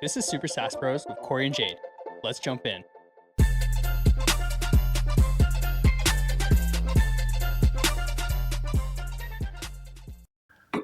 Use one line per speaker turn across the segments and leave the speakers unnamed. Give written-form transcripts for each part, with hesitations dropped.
This is Super SaaS Bros with Cory and Jayde. Let's jump in.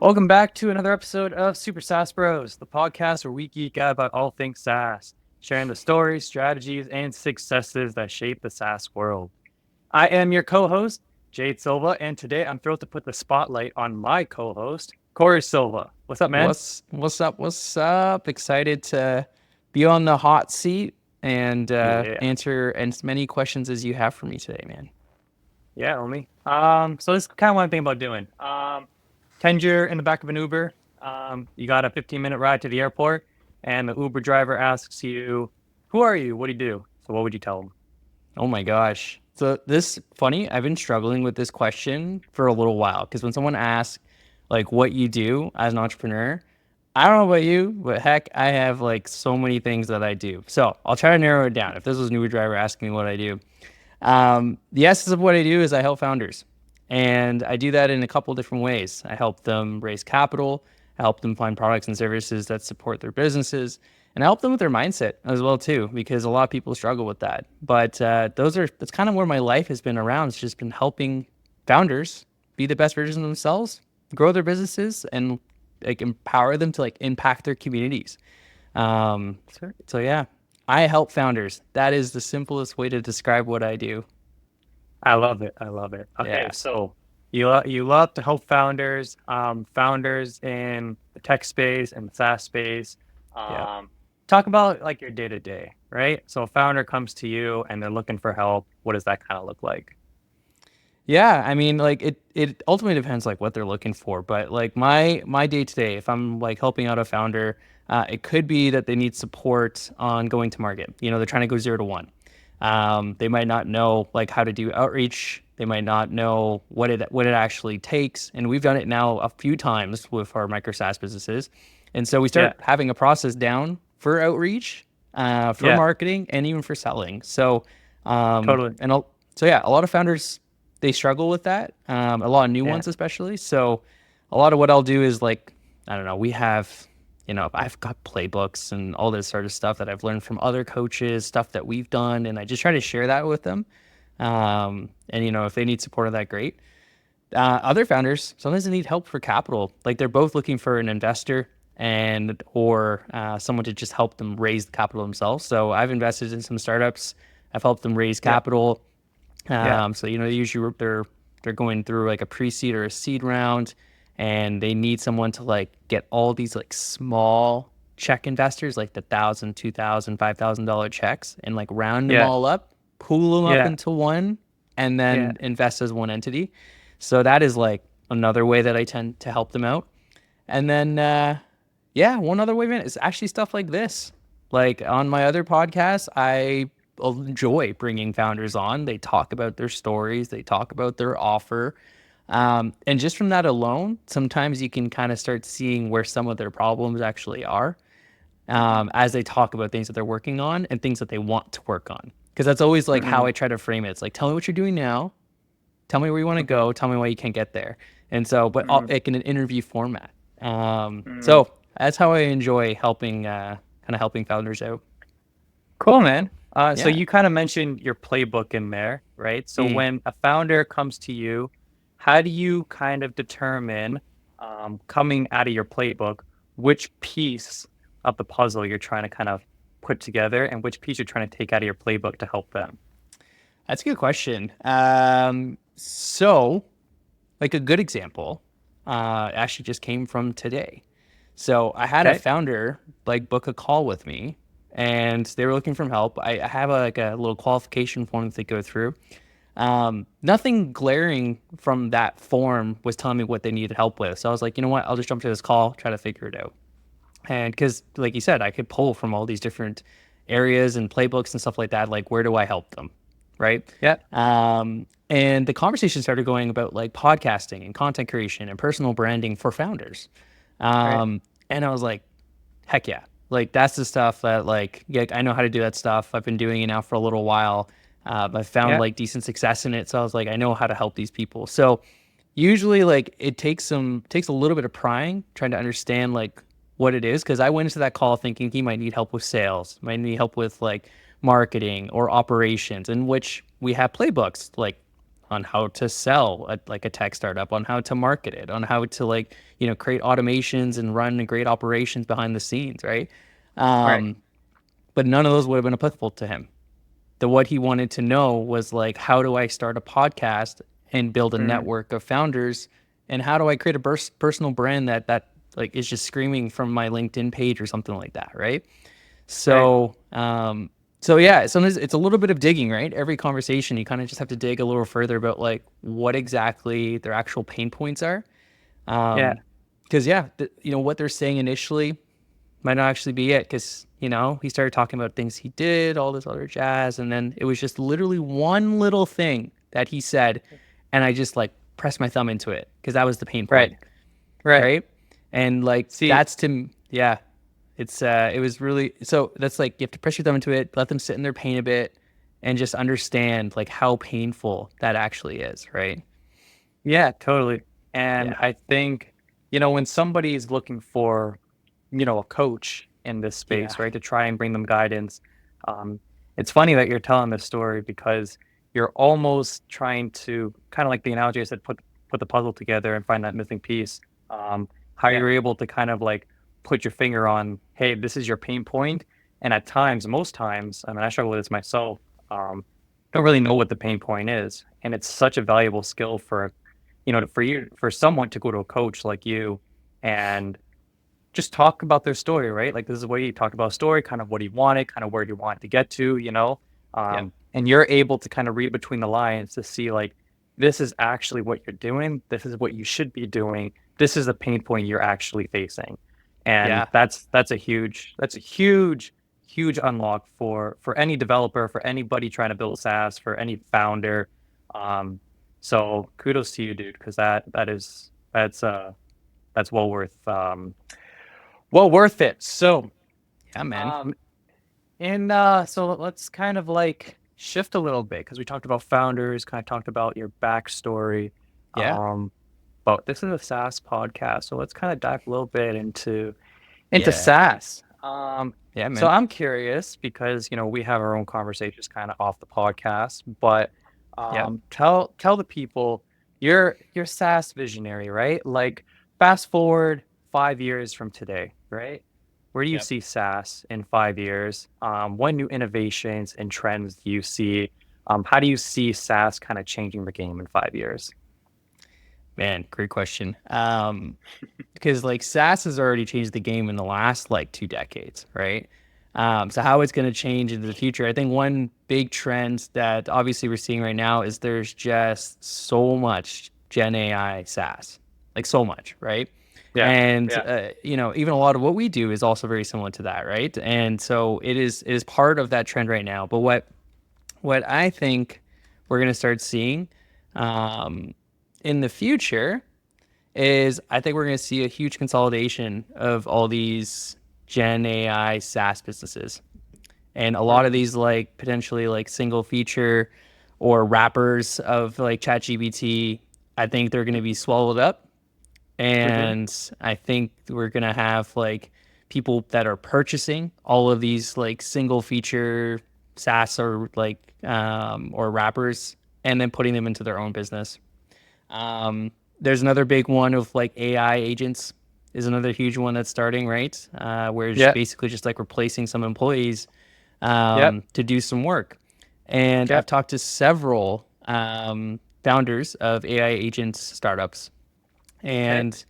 Welcome back to another episode of Super SaaS Bros, the podcast where we geek out about all things SaaS, sharing the stories, strategies, and successes that shape the SaaS world. I am your co-host, Jayde Silva, and today I'm thrilled to put the spotlight on my co-host, Cory Silva. What's up, man?
What's up? Excited to be on the hot seat and answer as many questions as you have for me today, man.
Yeah, homie. So this is kind of what I'm thinking about doing. Pretend you're in the back of an Uber. You got a 15-minute ride to the airport, and the Uber driver asks you, "Who are you? What do you do?" So what would you tell them?
Oh my gosh. So I've been struggling with this question for a little while because when someone asks like what you do as an entrepreneur, I don't know about you, but heck, I have like so many things that I do. So I'll try to narrow it down. If this was an Uber driver asking me what I do, the essence of what I do is I help founders. And I do that in a couple different ways. I help them raise capital, I help them find products and services that support their businesses, and I help them with their mindset as well too, because a lot of people struggle with that. But that's kind of where my life has been around. It's just been helping founders be the best versions of themselves, grow their businesses, and like empower them to like impact their communities. So yeah, I help founders. That is the simplest way to describe what I do.
I love it. Okay, yeah. So you love to help founders in the tech space and the SaaS space. Talk about like your day to day, right? So a founder comes to you and they're looking for help. What does that kind of look like?
Yeah, I mean, like it ultimately depends like what they're looking for. But like my day to day, if I'm like helping out a founder, it could be that they need support on going to market. You know, they're trying to go 0 to 1. They might not know like how to do outreach. They might not know what it actually takes. And we've done it now a few times with our micro SaaS businesses. And so we start having a process down for outreach, for marketing, and even for selling. So
Totally.
So a lot of founders, they struggle with that. A lot of new ones especially. So a lot of what I'll do is like, I don't know, I've got playbooks and all this sort of stuff that I've learned from other coaches, stuff that we've done, and I just try to share that with them. And if they need support of that, great. Other founders, sometimes they need help for capital. Like they're both looking for an investor or someone to just help them raise the capital themselves. So I've invested in some startups. I've helped them raise capital. So usually they're going through like a pre-seed or a seed round, and they need someone to like get all these like small check investors, like the $1,000, $2,000, $5,000 checks, and like round them all up, pool them up into one, and then invest as one entity. So that is like another way that I tend to help them out. And then one other way, man, is actually stuff like this. Like on my other podcast, I enjoy bringing founders on. They talk about their stories, they talk about their offer. And just from that alone, sometimes you can kind of start seeing where some of their problems actually are, as they talk about things that they're working on and things that they want to work on. Because that's always like how I try to frame it. It's like, tell me what you're doing now, tell me where you want to go, tell me why you can't get there. And so, but like in an interview format. So that's how I enjoy helping founders out.
Cool, man. So you kind of mentioned your playbook in there, right? So when a founder comes to you, how do you kind of determine, coming out of your playbook, which piece of the puzzle you're trying to kind of put together and which piece you're trying to take out of your playbook to help them?
That's a good question. So like a good example actually just came from today. So I had a founder like book a call with me, and they were looking for help. I have a little qualification form that they go through. Nothing glaring from that form was telling me what they needed help with. So I was like, you know what, I'll just jump to this call, try to figure it out. And because like you said, I could pull from all these different areas and playbooks and stuff like that. Like, where do I help them? Right.
Yeah.
And the conversation started going about like podcasting and content creation and personal branding for founders. And I was like, heck yeah. Like that's the stuff that like I know how to do that stuff. I've been doing it now for a little while. I've found like decent success in it. So I was like, I know how to help these people. So usually like it takes a little bit of prying, trying to understand like what it is, because I went into that call thinking he might need help with sales, might need help with like marketing or operations, in which we have playbooks like on how to sell like a tech startup, on how to market it, on how to like, create automations and run great operations behind the scenes, right?
Right.
But none of those would have been applicable to him. What he wanted to know was like, how do I start a podcast and build a
Mm,
network of founders, and how do I create a personal brand that like is just screaming from my LinkedIn page or something like that, right?
right.
So yeah, sometimes it's a little bit of digging, right? Every conversation you kind of just have to dig a little further about like what exactly their actual pain points are.
Yeah.
Because yeah, what they're saying initially might not actually be it, because he started talking about things he did, all this other jazz, and then it was just literally one little thing that he said, and I just like pressed my thumb into it because that was the pain
Right.
point,
Right.
right? And like
See,
that's to yeah, it was really, so that's like you have to press your thumb into it, let them sit in their pain a bit, and just understand like how painful that actually is, right?
yeah, totally. And
Yeah,
I think, when somebody is looking for, a coach in this
yeah,
space, right, to try and bring them guidance, um, it's funny that you're telling this story because you're almost trying to kind of like the analogy I said, put the puzzle together and find that missing piece. How
yeah,
you're able to kind of like put your finger on, hey, this is your pain point. And at times, most times, I mean, I struggle with this myself. Don't really know what the pain point is, and it's such a valuable skill for for someone to go to a coach like you and just talk about their story, right? Like, this is where he talked about a story, kind of what he wanted, kind of where he wanted to get to,
yeah,
and you're able to kind of read between the lines to see like, this is actually what you're doing. This is what you should be doing. This is the pain point you're actually facing. And
yeah.
that's a huge, huge unlock for any developer, for anybody trying to build SaaS, for any founder. Um, so kudos to you, dude, because that's well worth it. So,
Yeah, man.
um, and so let's kind of like shift a little bit because we talked about founders, kind of talked about your backstory.
Yeah,
Um, but this is a SaaS podcast, so let's kind of dive a little bit into
yeah,
SaaS.
yeah,
So
man.
I'm curious because we have our own conversations kind of off the podcast, but
Yep,
tell the people you're SaaS visionary, right? Like fast forward 5 years from today, right? Where do you
yep.
see SaaS in 5 years? What new innovations and trends do you see? How do you see SaaS kind of changing the game in 5 years?
Man, great question. Because like SaaS has already changed the game in the last like 2 decades, right? So how it's going to change into the future? I think one big trend that obviously we're seeing right now is there's just so much Gen AI SaaS, like so much, right?
Yeah,
And
yeah,
even a lot of what we do is also very similar to that, right? And so it is part of that trend right now. But what I think we're going to start seeing um, in the future is I think we're going to see a huge consolidation of all these Gen AI SaaS businesses. And a lot of
mm,
these like potentially like single feature or wrappers of like ChatGPT, I think they're going to be swallowed up.
hmm,
And I think we're going to have like people that are purchasing all of these like single feature SaaS or like or wrappers and then putting them into their own business. There's another big one of like AI agents is another huge one that's starting, right? Where it's
yeah,
basically just like replacing some employees
yep,
to do some work. And I've
yep,
talked to several founders of AI agents startups,
okay,
and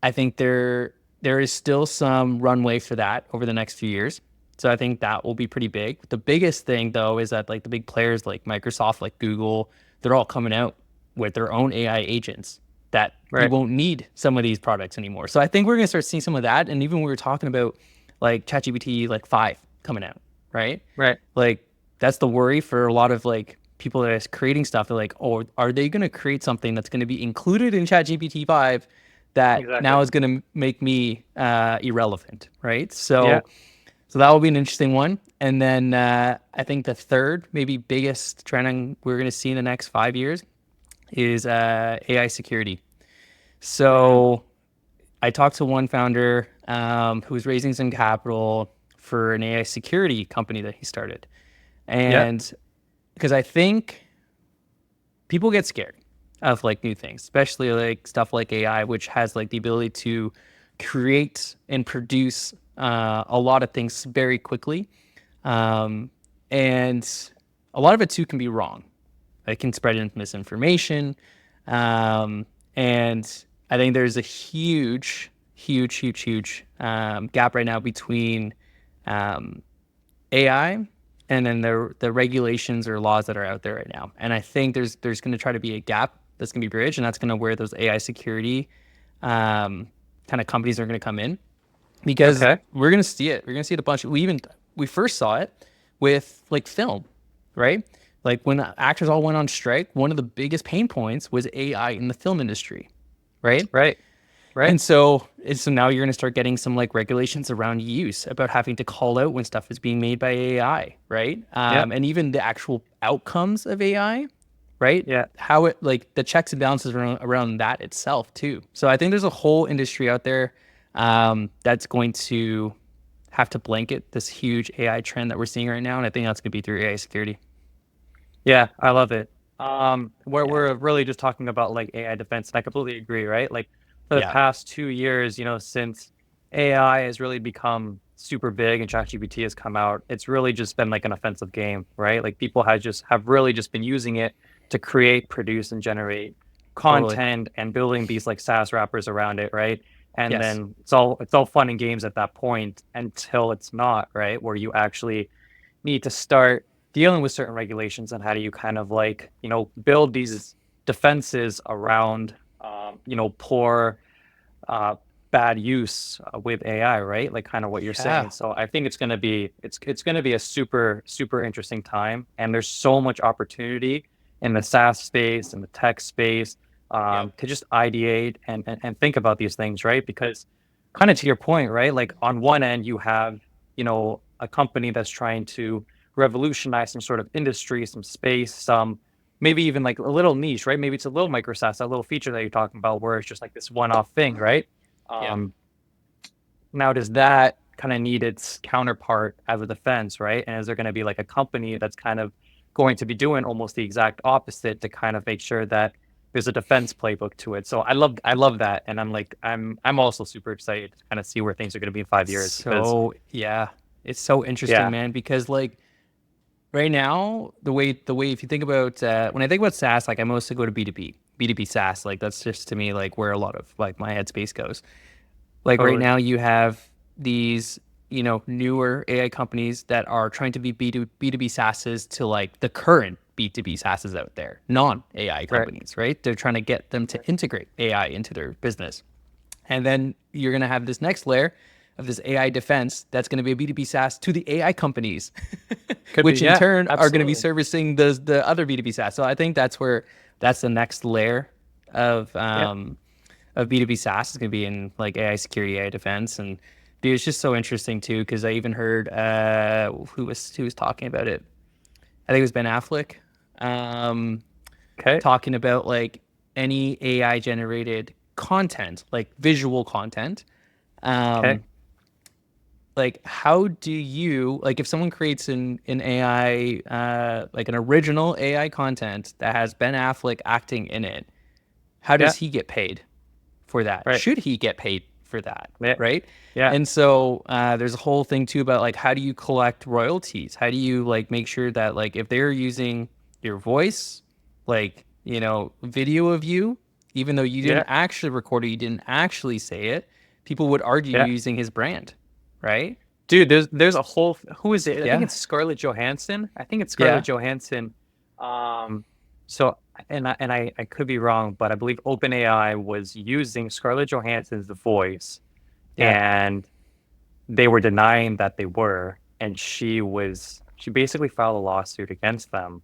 I think there is still some runway for that over the next few years. So I think that will be pretty big. The biggest thing though is that like the big players like Microsoft, like Google, they're all coming out with their own AI agents that you
right,
won't need some of these products anymore. So I think we're gonna start seeing some of that. And even we were talking about like ChatGPT like 5 coming out, right?
right,
Like that's the worry for a lot of like people that is creating stuff. They're like, oh, are they gonna create something that's gonna be included in ChatGPT 5 that
exactly,
now is going to make me irrelevant, right?
yeah,
So that will be an interesting one. And then I think the third, maybe biggest trend we're going to see in the next 5 years is AI security.
mm,
So I talked to one founder who was raising some capital for an AI security company that he started.
Yeah.
And because I think people get scared of like new things, especially like stuff like AI, which has like the ability to create and produce a lot of things very quickly. Um, and a lot of it too can be wrong. It can spread misinformation. Um, and I think there's a huge gap right now between um, AI and then the regulations or laws that are out there right now. And I think there's going to try to be a gap that's going to be bridged, and that's going to where those AI security kind of companies are going to come in, because
Okay.
we're going to see it. We're going to see it a bunch. We first saw it with like film, right? Like when the actors all went on strike, one of the biggest pain points was AI in the film industry, right?
Right. Right.
And so now you're going to start getting some like regulations around use about having to call out when stuff is being made by AI, right?
Yeah.
And even the actual outcomes of AI, right?
Yeah.
How it like the checks and balances around that itself too. So I think there's a whole industry out there that's going to have to blanket this huge AI trend that we're seeing right now, and I think that's going to be through AI security.
Yeah, I love it. Where
Yeah,
we're really just talking about like AI defense, and I completely agree, right? Like for the
yeah,
past 2 years, since AI has really become super big and ChatGPT has come out, it's really just been like an offensive game, right? Like people have really just been using it to create, produce, and generate
totally.
content and building these like SaaS wrappers around it, right? And
Yes,
then it's all fun and games at that point until it's not, right? Where you actually need to start dealing with certain regulations, and how do you kind of like build these defenses around poor uh, bad use with AI, right? Like kind of what you're
yeah,
saying. So I think it's going to be a super interesting time, and there's so much opportunity in the SaaS space and the tech space
yep,
to just ideate and think about these things, right? Because kind of to your point, right? Like on one end you have a company that's trying to revolutionize some sort of industry, some space, some maybe even like a little niche, right? Maybe it's a little micro SaaS, that little feature that you're talking about, where it's just like this one-off thing, right?
yep.
Um, Now, does that kind of need its counterpart as a defense, right? And is there going to be like a company that's kind of going to be doing almost the exact opposite to kind of make sure that there's a defense playbook to it? So I love that, and I'm also super excited to kind of see where things are going to be in 5 years, because
So yeah, it's so interesting,
yeah,
man, because like right now, the way if you think about when I think about SaaS, like I mostly go to B2B SaaS. Like that's just to me like where a lot of like my headspace goes. Like right
totally,
now, you have these newer AI companies that are trying to be B2B SaaSes to like the current B2B SaaSes out there, non AI
right,
companies, right? They're trying to get them to integrate AI into their business. And then you're going to have this next layer of this AI defense that's going to be a B2B SaaS to the AI companies,
could be,
which in
yeah,
turn are going to be
absolutely,
servicing the other B2B SaaS. So I think that's the next layer of
yeah,
B2B SaaS is going to be in like AI security, AI defense. And dude, it's just so interesting too, because I even heard who was talking about it. I think it was Ben Affleck. Um,
okay,
Talking about like any AI generated content, like visual content.
okay,
Um, like how do you like if someone creates an AI like an original AI content that has Ben Affleck acting in it, how does
yeah,
he get paid for that?
right,
Should he get paid for that?
yeah,
Right.
yeah,
And so there's a whole thing too about like how do you collect royalties? How do you like make sure that like if they're using your voice, like video of you, even though you didn't
yeah,
actually record it, you didn't actually say it, people would argue you're
yeah.
using his brand, right?
Dude, there's a whole who is it? I think
Yeah,
it's Scarlett Johansson. I think it's Scarlett
yeah,
Johansson. Um, so and I could be wrong, but I believe OpenAI was using Scarlett Johansson's voice,
yeah,
and they were denying that they were, and she basically filed a lawsuit against them.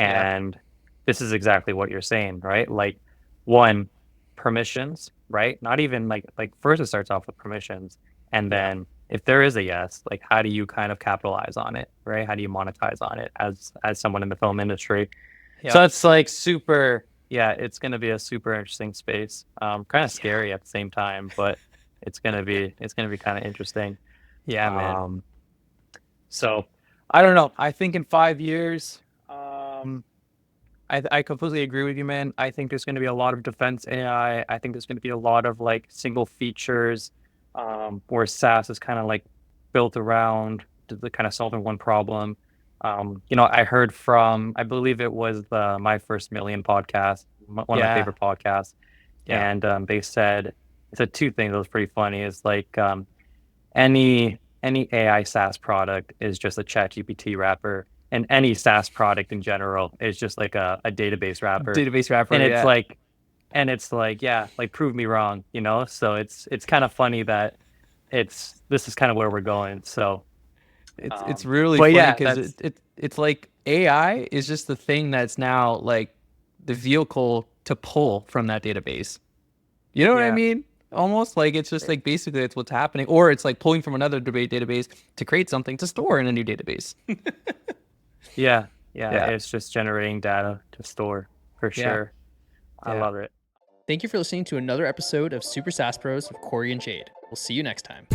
yeah,
And this is exactly what you're saying, right? Like one, permissions, right? Not even like first it starts off with permissions, and
yeah,
then if there is a yes, like how do you kind of capitalize on it, right? How do you monetize on it as someone in the film industry?
yeah.
So it's like super, yeah, it's going to be a super interesting space. Kind of
Yeah.
scary at the same time, but it's gonna be kind of interesting.
Yeah, man.
So I don't know. I think in 5 years, I completely agree with you, man. I think there's going to be a lot of defense AI. I think there's going to be a lot of like single features, where SaaS is kind of like built around the kind of solving one problem. I heard from, I believe it was the My First Million podcast, one of my
Yeah.
favorite podcasts,
Yeah.
and they said two things that was pretty funny. Is like any AI SaaS product is just a ChatGPT wrapper, and any SaaS product in general is just like a database wrapper.
Database wrapper.
And
Yeah.
it's like, yeah, like prove me wrong, So it's kind of funny that this is kind of where we're going. So
It's really
but
funny
yeah,
because it's like AI is just the thing that's now like the vehicle to pull from that database. You know what I
Yeah.
mean? Almost like it's just like basically it's what's happening, or it's like pulling from another database to create something to store in a new database.
Yeah,
Yeah.
it's just generating data to store for
Yeah.
sure. I
Yeah.
love it.
Thank you for listening to another episode of Super SaaS Bros with Cory and Jayde. We'll see you next time.